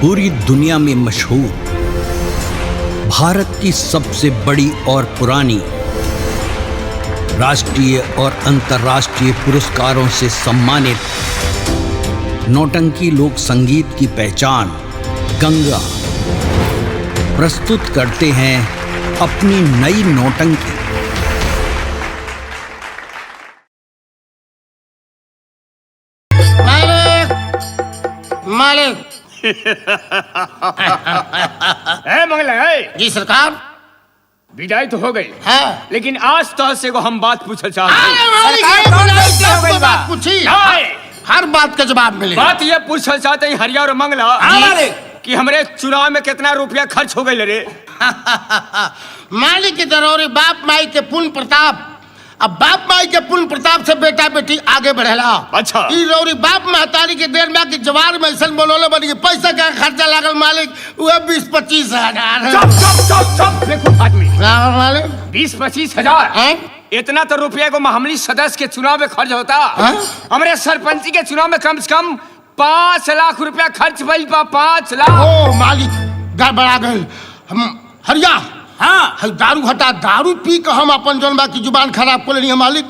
पूरी दुनिया में मशहूर, भारत की सबसे बड़ी और पुरानी, राष्ट्रीय और अंतर्राष्ट्रीय पुरस्कारों से सम्मानित नौटंकी लोक संगीत की पहचान गंगा प्रस्तुत करते हैं अपनी नई नौटंकी। मालिक मंगला है जी सरकार। विदाई तो हो गई हाँ। लेकिन आज तो से को हम बात पूछल चाहते बात पूछी, हर बात का जवाब मिले। बात ये पूछल चाहते हैं हरिया और मंगला कि हमारे चुनाव में कितना रुपया खर्च हो गए रे। मालिक की दरौरी बाप माई के पुण्य प्रताप, अब बाप माई के पुण्य प्रताप से बेटा बेटी आगे बढ़ेला। अच्छा ई रौरी बाप महतारी के देर में कि जवार में ऐसा बोलोले बनी पैसा का खर्चा लागल मालिक वह 20-25 हजार। चुप देखो आदमी मालिक 20-25 हजार इतना तो रुपया को मामूली सदस्य के चुनाव में खर्च होता। हमारे सरपंची के चुनाव में कम से कम 5 लाख रुपया खर्च भइल बा। 5 लाख। ओ मालिक गड़बड़ा गए हम हरिया। हाँ दारू हटा, दारू पी के हम अपन जौन बा की जुबान खराब कर लेनी मालिक।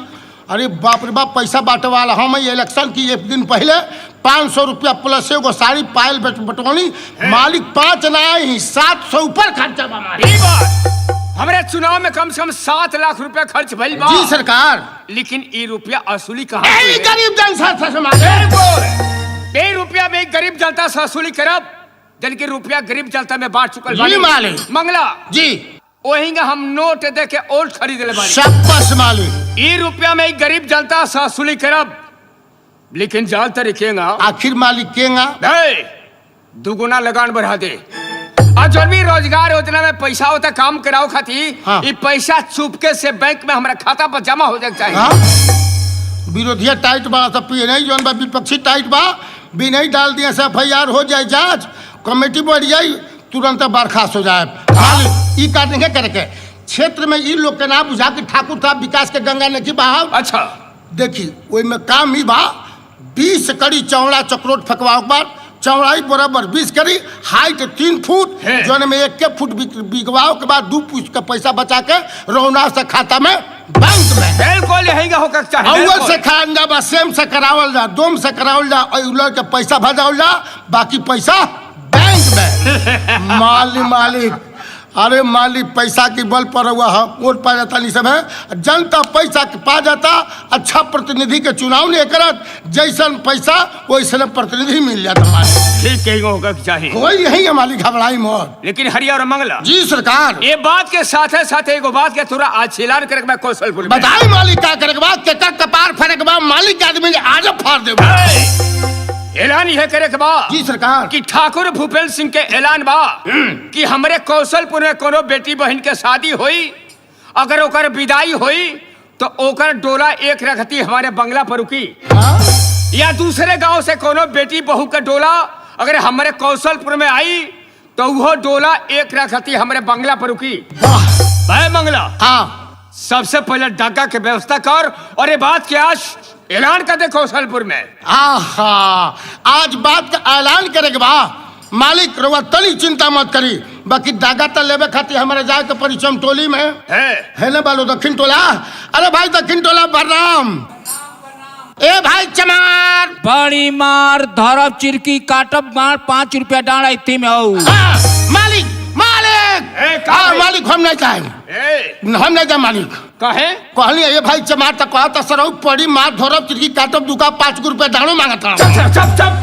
अरे बाप रे बाप पैसा बांटे वाला हम इलेक्शन की एक दिन पहले 500 रुपया प्लस एगो साड़ी पायल बटवानी मालिक 5 नहीं 700 ऊपर खर्चा बा मालिक। हमारे चुनाव में कम से कम 7 लाख रुपया खर्च भइल बा। जी सरकार। लेकिन ये रुपया असुली कहाँ से? गरीब जनता से मालिक। रुपया में गरीब जनता से असुली करब जन के रुपया गरीब जनता में बांट चुकल जी मालिक। मंगला जी वही हम नोट दे के ओट खरीद ले बानी। शाबाश मालिक। ये रुपया में गरीब जनता से असुली करब लेकिन जाल तरीकेगा आखिर मालिक केगा दुगुना लगान बढ़ा दे और जो भी रोजगार योजना में पैसा होता काम कराओ खातिर हाँ। ये पैसा चुपके से बैंक में हमारा खाता पर जमा हो जाए चाहिए। हाँ? विरोधिया टाइट बा सब पिए नहीं जौन बा विपक्षी टाइट बा भी नहीं डाल दिया से FIR हो जाए जांच कमेटी बढ़ जाए तुरंत बर्खास्त हो जाए। मालिक ई काटेंगे करके क्षेत्र में ई लोग के नाम बुझा के ठाकुर साहब विकास के गंगा नदी बहाव। अच्छा देखी वही में काम ही बा 20 कड़ी चौड़ा चक्रोट फकवाओ के बाद चौड़ाई बराबर 20 करी हाइट 3 फुट जो में 1 फुट बिगवाओ के बाद 2 फुट का पैसा बचा के रौना से खाता में बैंक में बिल्कुल यही होकर चाहिए। अव्वल से खान जा सेम से करावल जा दोम से करावल जा और के पैसा भजावल जा बाकी पैसा बैंक में। मालिक अरे मालिक पैसा की बल पर हुआ है वोट पा जाता नहीं सब है जनता पैसा पा जाता। अच्छा प्रतिनिधि के चुनाव नहीं करत जैसन पैसा वैसे प्रतिनिधि मिल जाता मालिक। ठीक कहीं होगा चाहिए कोई यही है मालिक घबराई मोर। लेकिन हरिया और मंगला जी सरकार ये बात के साथ साथ एगो बात के थोड़ा आज ऐलान करे मैं कौशलपुर बताई मालिक का करे बाद के कपार फरे के बाद मालिक आदमी आज फाड़ दे। ऐलान यह करे के बा जी सरकार कि ठाकुर भूपेंद्र सिंह के ऐलान बा कि हमारे कौशलपुर में कोनो बेटी बहन के शादी होई अगर ओकर विदाई होई तो ओकर डोला एक रखती हमारे बंगला पर रुकी। या दूसरे गांव से कोनो बेटी बहू का डोला अगर हमारे कौशलपुर में आई तो वो डोला एक रखती हमारे बंगला पर रुकी। भाई मंगला हाँ सबसे पहले डाका के व्यवस्था कर और ये बात के आज ऐलान कर दे कौशलपुर में। आहा आज बात का ऐलान करेगा बा मालिक रवा तनी चिंता मत करी बाकी दागा तो लेवे खातिर हमारे जाए के परिचम टोली में है ना बालो दक्षिण टोला। अरे भाई दक्षिण टोला बरराम ए भाई चमार बड़ी मार धरब चिरकी काटब मार 5 रुपया डांडा इतनी में हो। मालिक मालिक मालिक हम नहीं जाए हम नहीं जाए मालिक कहे कहली ये भाई चमार तक कहता सर पड़ी मार धरब चिरकी काटब दुका 5 रुपया डांडो मांगता। चुप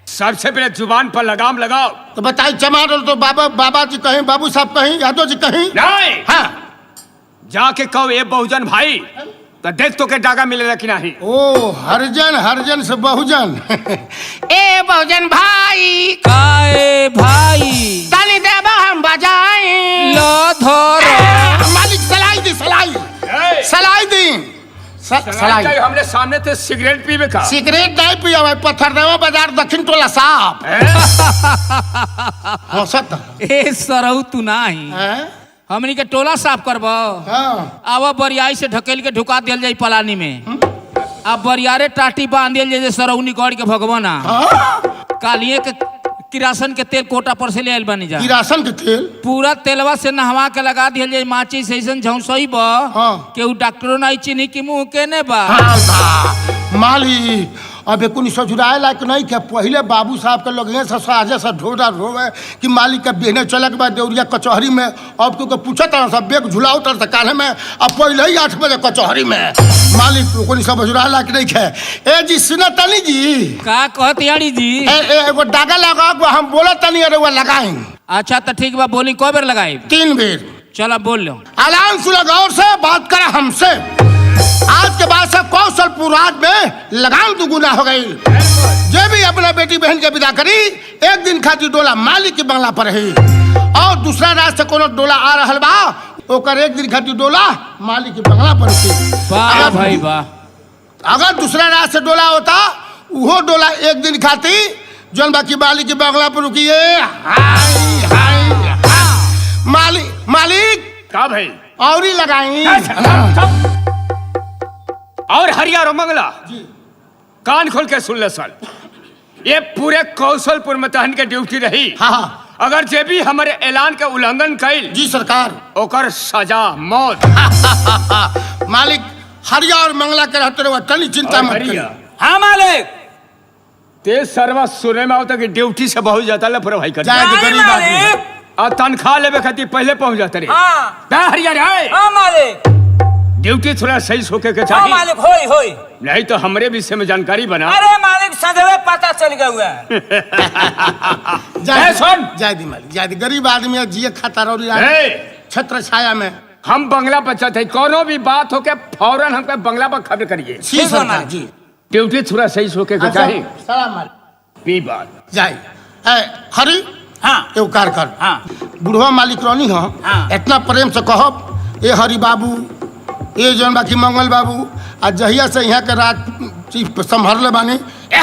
सबसे पहले जुबान पर लगाम लगाओ। तो बताइए चमार तो बाबा जी कहीं बाबू साहब कहीं यादव जी कहीं नहीं। हाँ जाके कहो ये बहुजन भाई तो देख तो के डागा मिलेगा कि नहीं। ओ हरजन से बहुजन ए बहुजन भाई काए भाई ताली देबा हम बजाई लो धरो मालिक सलाई दी सलाई हमने सामने थे सिगरेट पीवे का सिगरेट नहीं पिया भाई पत्थरदेवा बाजार दक्षिण टोला साहब हंसत ए सरऊ तू नहीं हमनी के टोला साफ करबो। आवा बरियाई से ढकेल के ढुका दियल जाई पलानी में अब बरियारे टाटी बांध दियल जाई सरौनी गढ़ के भगवाना कालिए किरासन के तेल कोटा पर से ले आइल बनी जा। किरासन के तेल पूरा तेलवा से नहवा के लगा दिया जाए माची से ऐसन झौसई बा के उ डॉक्टरों नहीं चिन्ही कि मुंह केने बा। हाँ बा माली अब कुछ सजुराए लायक नहीं के पहले बाबू साहब के लोग से साजे से ढोरा ढोवे कि मालिक के बेहने चले के बाद देवरिया कचहरी में अब तो पूछा था सब बेग झुलाओ तर काले में अब पहले ही 8 बजे कचहरी में मालिक को सब सजुराए लायक नहीं है। ए जी सुना तनी जी का कहत यारी जी एगो डागा लगा हम बोला तनी अरे वो लगाए। अच्छा तो ठीक बा बोली को बेर लगाई 3 बेर। चलो बोल लो। अलान सुना गौर से बात करा हमसे आज के बाद से कौशलपुर राज में लगाम दुगुना हो गई। जे भी अपना बेटी बहन के विदा करी एक दिन खातिर डोला मालिक के बंगला पर है और दूसरा राज से कोनो डोला आ रहल बा ओकर एक दिन खातिर डोला मालिक के बंगला पर है। वाह भाई वाह। अगर दूसरा राज से डोला होता वो डोला एक दिन खातिर जौन बाकी मालिक के बंगला पर रुकिए। हाय हाय मालिक मालिक का भाई और ही लगाई और हरियारो मंगला कान खोल के सुन ले सर ये पूरे कौशलपुर में तहन के ड्यूटी रही। हाँ अगर जे भी हमारे ऐलान के उल्लंघन कैल जी सरकार ओकर सजा मौत। मालिक हरिया और मंगला के रहते रहो तनी चिंता मत करिए। हाँ मालिक तेज सर्वा सुने में होता कि ड्यूटी से बहुत जाता ले भाई कर जाए गरीब आदमी और तनख्वाह लेवे खातिर पहले पहुंच जाते रे। हाँ हरिया रे हाँ मालिक ड्यूटी थोड़ा सही सोके के हाँ चाहिए मालिक होई होई नहीं तो हमरे विषय में जानकारी बना। अरे मालिक सदैव पता चल गया हुआ है। सुन जाए दी मालिक जाए दी गरीब आदमी है जिए खाता रहो छत्र छाया में हम बंगला पर चलते कोनो भी बात हो के फौरन हमके बंगला पर खबर करिए। जी सरकार जी ड्यूटी थोड़ा सही सोके के चाहिए। सलाम मालिक पी बात जाए हरी हाँ एगो कार कर हाँ बुढ़वा मालिक रहनी हो हाँ। इतना प्रेम से कहब ए हरी बाबू ए जौन बाकी मंगल बाबू आ जहिया से यहाँ के रात चीफ संभरले बानी ए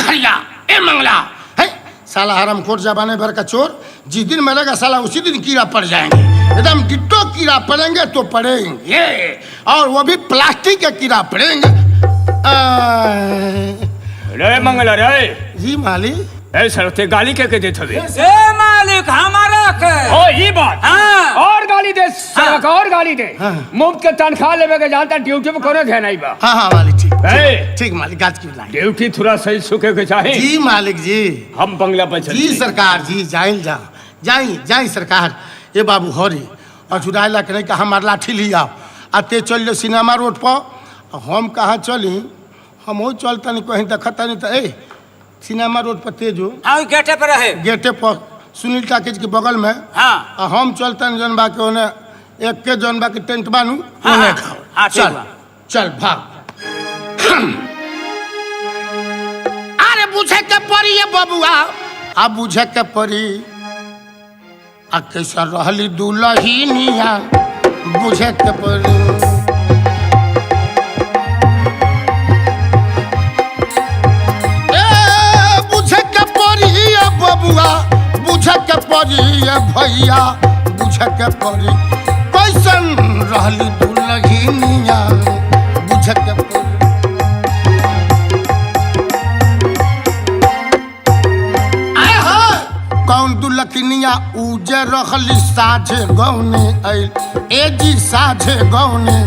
हरिया ए मंगला है साला हरामखोर जबाने भर का चोर जिस दिन मरेगा साला उसी दिन कीड़ा पड़ जाएंगे एकदम डिट्टो कीड़ा पड़ेंगे तो पड़ेंगे और वो भी प्लास्टिक के कीड़ा पड़ेंगे। रे मंगला रे जी मालिक ए सरते गाली के देत हवे ए मालिक हमारा के ओ ये बात हाँ। और गाली दे सरक और गाली दे हाँ। मुफ्त के तनख्वाह लेवे के जानता ड्यूटी में कोनो ध्यान नहीं बा। हाँ हाँ मालिक ए। ठीक मालिक गाज की लाइन ड्यूटी थोड़ा सही सुखे के चाहिए। जी मालिक जी हम बंगला पर चलते जी सरकार जी जाई सरकार ये बाबू हरी और चुराला के नहीं कहा हमार लाठी लिया आते चल लो सिनेमा रोड पर हम कहाँ चली हम वो चलता नहीं कहीं देखता नहीं तो ए सिनेमा रोड पर तेजो हाँ गेटे पर रहे गेटे पर सुनील टाकेज के बगल में हाँ आ हम चलता नहीं जौन बाकी ओने एक के जौन बाकी टेंट बानू हाँ, ओने हाँ, खाओ हाँ, ठीक चल बा। चल भाग अरे बुझे के पड़ी ये बबुआ अब बुझे के पड़ी आ कैसा रहली दुलहिनिया बुझे के पड़ी बबुआ बुझे के पड़ी भैया बुझे के पड़ी कैसन रहली दुलहिनिया बुझे के पड़ी। आय हो कौन दुलहिनिया उजे रहली साझे गौने ऐल ए जी साझे गौने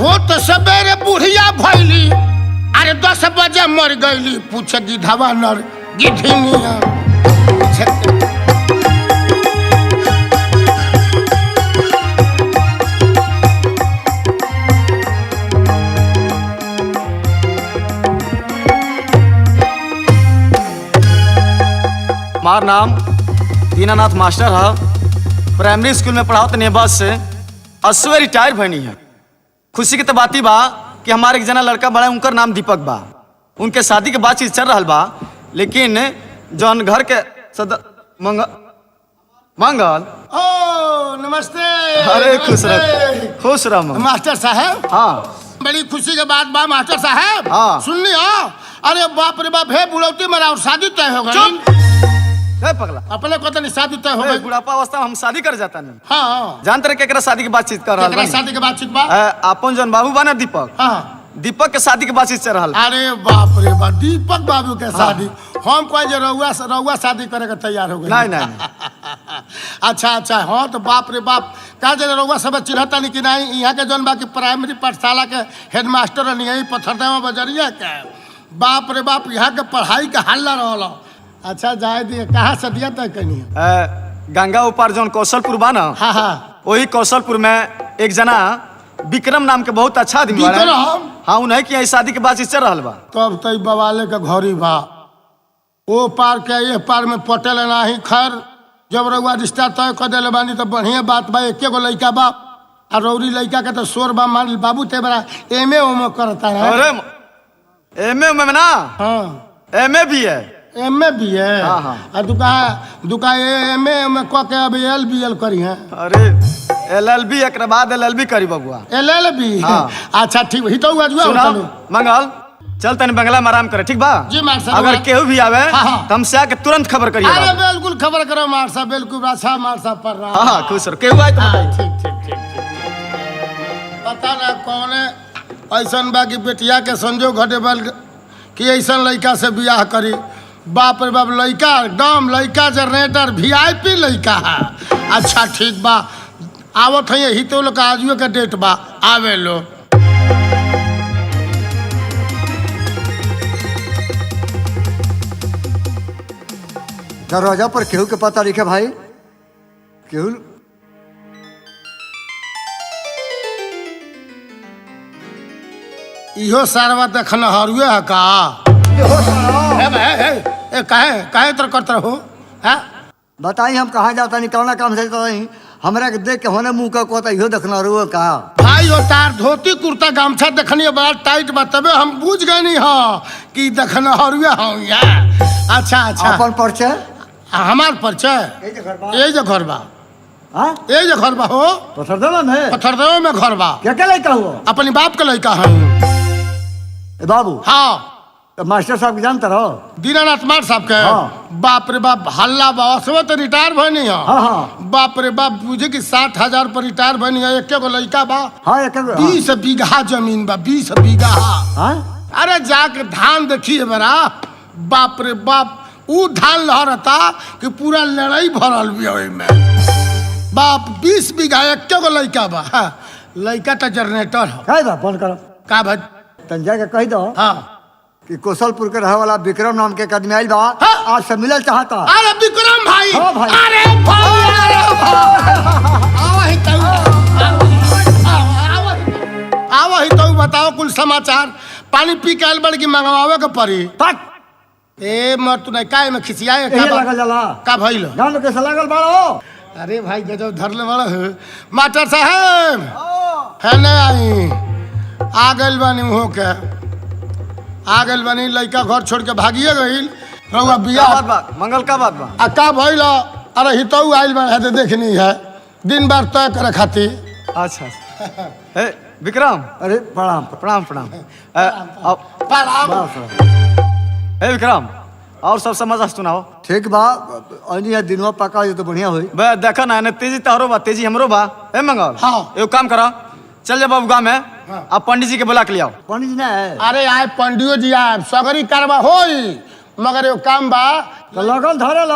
हो तो सवेरे बुढ़िया भैली अरे 10 बजे मर गईली पूछे गिधवा नर गिधिनिया हमार नाम दीनानाथ मास्टर है प्राइमरी स्कूल में पढ़ाओ तनी बस से 80 रिटायर भनी है। खुशी की तो बात ही बा कि हमारे एक जना लड़का बड़ा उनका नाम दीपक बा उनके शादी के बातचीत चल रहा बा लेकिन जौन घर के मंगल ओ नमस्ते अरे खुश रह मास्टर साहब। हाँ बड़ी खुशी के बात बा मास्टर साहब। हाँ सुननी हो अरे बाप रे बाप हे बुढ़ौती मेरा और शादी तय हो गई। पगला अपने को तो नहीं शादी तय हो गई बुढ़ापा अवस्था में हम शादी कर जाता नहीं। हाँ जानते रहे केकरा शादी की बातचीत कर रहा शादी के बातचीत बा अपन जौन बाबू बा ना दीपक हाँ दीपक के शादी के बातचीत चल रहा। अरे बाप रे बाप, दीपक बाबू के शादी। हम कोई जो रउआ शादी करे के तैयार हो गए। नहीं। अच्छा हाँ तो बाप रे बाप, का जे रउआ सब चिन्हता नहीं कि नहीं, यहाँ के जौन बाकी प्राइमरी पाठशाला के हेडमास्टर नहीं पत्थरदेवा बजरिया के, बाप रे बाप यहाँ के पढ़ाई के हल्ला रहल। अच्छा जाए दिए, कहाँ से दिया तय कहीं? गंगा ऊपर जौन कौशलपुर बा ना, हाँ वही कौशलपुर में एक जना विक्रम नाम के बहुत अच्छा आदमी बाड़े। विक्रम? हाँ, उन्हें की शादी के बातचीत चल रहा बा। तब तो बवाले के घड़ी बा, ओ पार के ये पार में पटेल नाही। खैर जब रउआ रिश्ता तय कर दिले बानी तो बढ़िया बात बा। एके गो लड़का बा और रौरी लड़का के तो शोर बा। मान बाबू ते बड़ा एम ए करता है। अरे एम में ना, हाँ एम ए भी है। एम ए भी है। हाँ। और दुका एम ए में कह के अब एल बी एल करी है। अरे LLB एक बाद LLB करी बबुआ। LLB? हाँ। अच्छा ठीक ही तो सुना मंगल, चल तनी बंगला में आराम करे, ठीक बा? जी मार साहब। अगर केहू भी आवे तो हमसे आके तुरंत खबर करिए। अरे बिल्कुल खबर करो मार साहब, बिल्कुल अच्छा मार साहब पर रहा। हाँ खुश रहो, केहू आए तो हाँ, बताइए। ठीक। पता ना कौन ऐसा बा कि बेटिया के संजोग घटे बल कि ऐसा लड़का से बियाह करी। बाप रे बाप, लड़का एकदम लड़का जनरेटर VIP लड़का है। अच्छा ठीक बा, आवत है यही तो लोग आजुए का डेट बा, आवे लो। दरवाजा पर केहू के पता लिखे भाई, केहू इहो सारवा देखना हरुए है का? काहे तर करते हो? बताई हम कहाँ जाता नहीं, कौना काम से जाता नहीं, हमरा के देख के होने मुंह का कोता इहो देखना रुआ का। भाई वो तार धोती कुर्ता गामछा देखनी है बड़ा टाइट बा, तबे हम बुझ गए नहीं हाँ कि देखना हरुए हूँ यार। अच्छा अपन परिचय? हमार परिचय ये जो घर बा, ये जो घर बा हो पथरदेवा में? पत्थरदेवा में घर बा। क्या लड़का हुआ? अपनी बाप का लड़का है। बाबू हाँ तो मास्टर साहब के जानते रहो? दीनानाथ मार साहब के? हाँ। बाप रे बाप, हल्ला बा, उसमें तो रिटायर भनी है। हाँ। बाप रे बाप, बुझे कि 60,000 पर रिटायर भनी है। एक लड़का बा। हाँ एक 20 बीघा जमीन बा, 20 बीघा। हाँ? अरे जाके धान देखिए बरा, बाप रे बाप, ऊ धान लहरता कि पूरा लड़ाई भरल भी में। बाप 20 बीघा, एक लड़का बा। लड़का तो जनरेटर है। कहे बा फोन करो का भाई? तंजा के कह दो हाँ कि कौशलपुर के रहे वाला विक्रम नाम के एक आदमी आइल बा, हाँ? आज से मिलल चाहता। अरे विक्रम भाई, हाँ भाई। अरे भाई, अरे भाई, आवा ही तो बताओ कुल समाचार। पानी पी के आइल बड़ की मंगवावे के पड़ी। ए मर तू नहीं काय में खिसियाए यही लगल जाला का भइल? गांव में कैसे लगल बाड़ो? अरे भाई गजब धरले बड़ा है। मास्टर साहब है नहीं आई, आ गइल बानी हो के, आ गइल बानी। लड़का घर छोड़ के भागिए गइल। रउआ बिया बात बा मंगल, का बात बा? आ का भइल? अरे हितऊ आइल बा है देखनी है, दिन बार तय करे खातिर। अच्छा हे विक्रम, अरे प्रणाम। प्रणाम प्रणाम। प्रणाम। हे विक्रम, और सब समझ सुनाओ। ठीक बा, अनी दिनवा पका जो तो बढ़िया हुई। बे देखा ना, तेजी तोहरो बा, तेजी हमरो बा। हे मंगल, हाँ। एगो काम करो, चल जा बाबू गाँव में, आप पंडित जी के बुला के ले आओ। पंडित जी ने? अरे आए पंडियो जी आए, सगरी कारवा होई, मगर एगो काम बा। तो लगन धरे लो।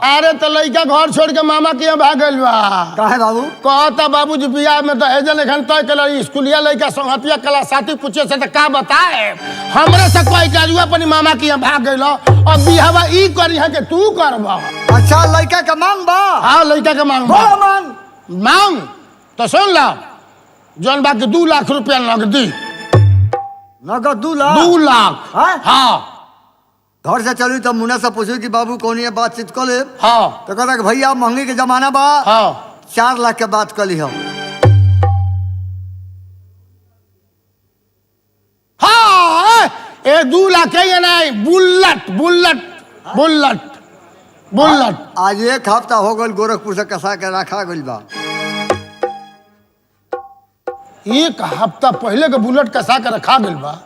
अरे तो लड़का घर छोड़ के मामा के यहाँ भाग गइल बा। काहे बाबू? कहता बाबूजी बियाह में दहेज लेखन तय कल, स्कूलिया लड़का संगतिया कला साथी पूछे से तो का बताए, हमरे से कोई काजुआ अपनी मामा के यहाँ भाग गइल और बियाहवा ई करी है कि तू करबा। अच्छा लड़का का मांग बा? हाँ लड़का के मांग बोलो मांग। मांग तो सुन ला, जौन बाकी 2 लाख रुपया नगदी। नगद 2 लाख? 2 लाख। हाँ घर से चलू तो मुन्ना से पूछू कि बाबू कौन ये बातचीत कर ले। हाँ तो कहता कि भैया महंगी के जमाना बा, हाँ 4 लाख के बात कर ली हम। हाँ ए 2 लाख है या नहीं? Bullet bullet bullet bullet. आज 1 हफ्ता हो गल गोरखपुर से कसा के रखा गइल बा। 1 हफ्ता पहले के बुलेट कसा के रखा गइल बा।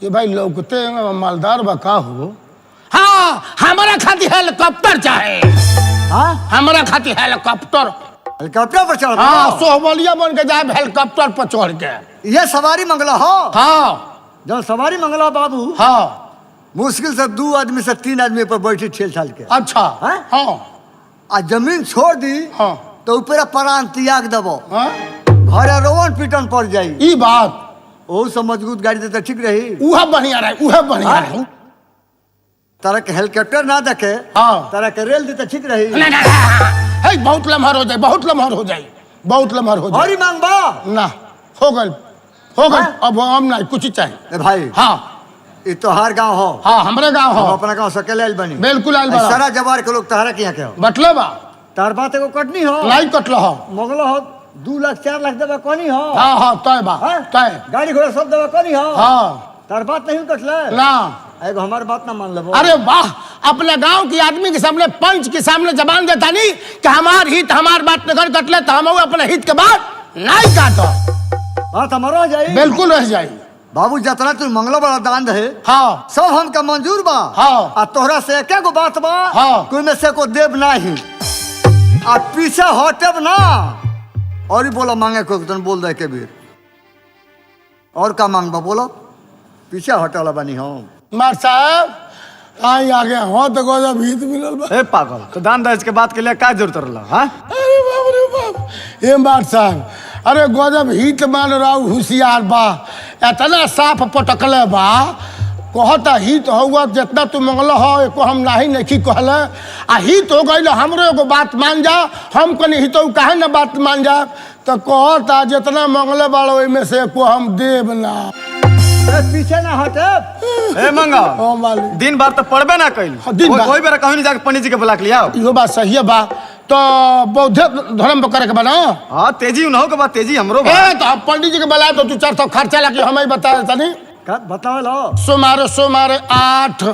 ये भाई लौकते मालदार बा का हो? हाँ हमारा खातिर हेलीकॉप्टर चाहे। हाँ? हमारा खातिर हेलीकॉप्टर। हेलीकॉप्टर पर चढ़? हाँ सोहबलिया बन के जाए हेलीकॉप्टर पर चढ़ के। ये सवारी मंगला हो? हाँ जब सवारी मंगला बाबू हाँ मुश्किल से 2 आदमी से 3 आदमी पर बैठी ठेल ठाल के अच्छा हैं? हाँ आ जमीन छोड़ दी हाँ तो ऊपर प्राण त्याग देबो हाँ घरे रोवन पीटन पड़ जाई ई बात ओ सब मजबूत गाड़ी देता ठीक रही उहे बढ़िया रहे उहे बढ़िया हाँ? रहे तरह के हेलीकॉप्टर ना देखे हाँ। तरह के रेल देता ठीक रही नहीं, नहीं, है बहुत लम्हर हो जाए बहुत लम्हर हो जाए बहुत लम्हर हो जाए हरी मांगबा ना हो गल हाँ? अब हम नहीं कुछ ही चाहिए ए भाई हाँ ये तोहार गांव हो हाँ हमारे गाँव हम हो अपना गांव से अकेले आइल बनी बिल्कुल आइल बड़ा। सारा जवार के लोग तहरा के यहाँ के हो बटले बा तार बात एगो कटनी हो नहीं कटल हो मोगलो हो 2 लाख 4 लाख देबा कोनी हो हाँ हाँ तय बा हाँ? तय गाड़ी घोड़ा सब देबा कोनी हो हाँ तार बात नहीं कटले ना एगो हमार बात ना मान लेबो अरे वाह अपने गांव की आदमी के सामने पंच के सामने जबान देता नहीं कि हमार हित हमार बात नगर कटले तो हम अपने हित के बात नहीं काटो बात हमारा जाई बिल्कुल रह जाई बाबू जतना तू मंगलो बड़ा दान रहे हाँ सब हमका मंजूर बा हाँ। आ तोहरा से एके गो बात बा हाँ। कोई में से को देव नहीं आ पीछे हटेब ना और ही बोलो मांगे को तन बोल दे के भी और का मांगबा बोलो पीछे हटला बनी हम मार साहब आई आगे हो तो गजब हित मिलल बा ए पागल तो दान दहेज के बात के लिए क्या जरूरत रहा हाँ अरे बाप रे बाप ये मार साहब अरे गजब हित मान रहा होशियार बा इतना साफ पटकले बा कहता हित होगा जितना तू मंगल हो एको हम नाही नहीं कहले आ हित हो गई हमरो एगो बात मान जा हम कनी हित काहे ना बात मान जा तो कहता जितना मंगले बाड़ो ओइमे से एको हम देब ना ए, पीछे ना हटेब ए मंगा ओ मालिक दिन भर तो पढ़बे ना कैल हाँ, दिन भर। कोई बेरा कहीं नहीं जाके पंडित जी के बुला के लिया इहो बात सही है बा तो बौद्ध धर्म पर करे के बना हाँ तेजी उन्हों के बाद तेजी हमरो बा। ए तो पंडित जी के बुलाए तो 2-400 खर्चा लगे हमें बता तनी का बताओ लो सोमारे 8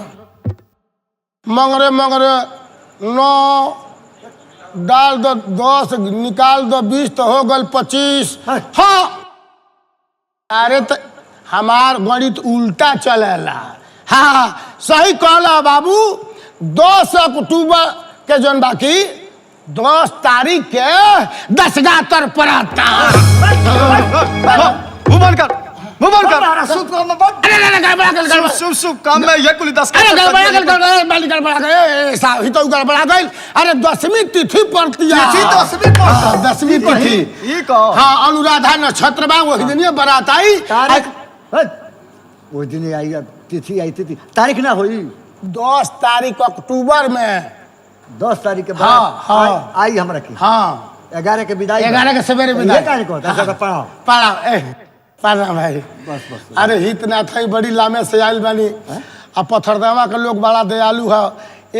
मंगरे 9 डाल दो 10 निकाल दो 20 तो हो गल 25 हाँ अरे तो हमार गणित उल्टा चलेला हाँ सही कहला बाबू 10 अक्टूबर के जौन बाकी 10 तारीख के 10 गातर पड़ता मुंह बंद कर मुंह बंद कर हमारा सूत को में बंद अरे नहीं गड़बड़ा कर शुभ शुभ शुभ काम में ये कुल 10 अरे गड़बड़ा कर साहब ही तो गड़बड़ा गई अरे 10वीं तिथि पड़ती है तिथि 10वीं पड़ती। हाँ, 10वीं तिथि ये कहो हाँ अनुराधा नक्षत्र बा वही दिन बारात आई तारीख वो दिन आई तिथि आई तिथि तारीख ना हुई 10 तारीख अक्टूबर में 10 तारीख के बाद हाँ, हाँ। आई हमरा की हाँ 11 के विदाई 11 के सवेरे ये विदाई काहे को ऐसा पढ़ाओ पढ़ा भाई बस अरे हित ना थई बड़ी लामे से आइल बानी आ पत्थरदावा के लोग बड़ा दयालु है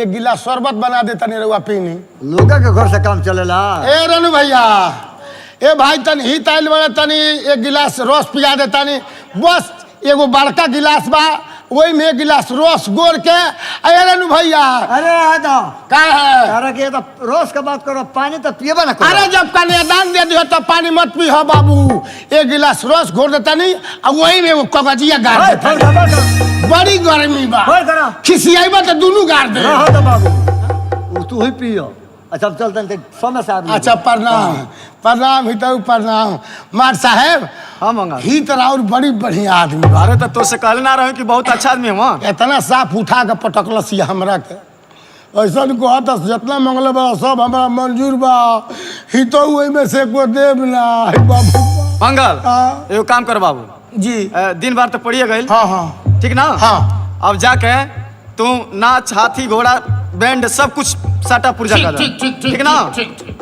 एक गिलास शरबत बना देता नहीं रहुआ पीनी लोगा के घर से काम चलेला ए रनु भैया ए भाई तनी हित आइल बड़े तनी एक गिलास रस पिया दे तनी बस एगो बड़का गिलास बा वही में एक गिलास रस गोर के ए रनु भैया अरे आदा का है तारा के तो रोज का बात करो पानी तो पिएबा ना करो अरे जब कन्यादान दे दियो तो पानी मत पी हो बाबू एक गिलास रस घोर देता नहीं और वही में वो कागजिया गाड़ ओए, देता छोड़ नहीं। दबा बड़ी गर्मी बा छोड़ करो खिसियाइबा तो दोनों गाड़ दे रहो तो बाबू वो तू ही पियो अच्छा अब चलते हैं समय से आदमी अच्छा प्रणाम प्रणाम हितऊ प्रणाम मार साहेब हाँ मंगा हित राउर बड़ी बढ़िया आदमी बा अरे तो तुझसे कहले ना रहे कि बहुत अच्छा आदमी हम इतना साफ उठा के पटकलस ये हमरा के ऐसा कहत जितना मंगल बा सब हमारा मंजूर बा हितऊ ओहि में से को देब ना हे बाबू मंगल हाँ। एगो काम कर बाबू जी दिन भर तो पढ़िए गई हाँ हाँ ठीक ना हाँ। अब जाके तू नाच हाथी घोड़ा बैंड सब कुछ सटा पुर्जा कर ठीक ना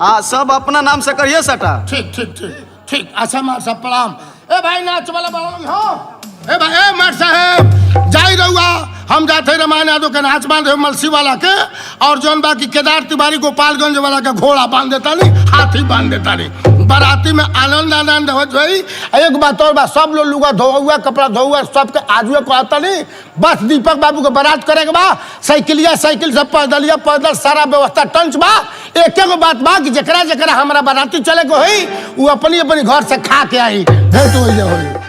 हाँ सब अपना नाम से करिए सटा ठीक ठीक ठीक ठीक अच्छा मार साहब प्रणाम ए भाई नाच वाला बड़ा हो ए भाई ए मार साहब जाई रहुआ हम जाते रामायण यादव के नाच बांधे मलसी वाला के और जौन बाकी केदार तिवारी गोपालगंज वाला के घोड़ा बांध देता नहीं हाथी बांध देता नहीं बाराती में आनंद हो गई एक बात और बात सब लोग लुगा धोआ कपड़ा धोआ सबके आजुए कहता नहीं बस दीपक बाबू के बारात करे के बा साइकिलिया साइकिल से पैदलिया पैदल सारा व्यवस्था टंच बा एक बात बा कि जकरा जकरा हमारा बाराती चले के होई वो अपनी अपनी घर से खा के आई भेंट हो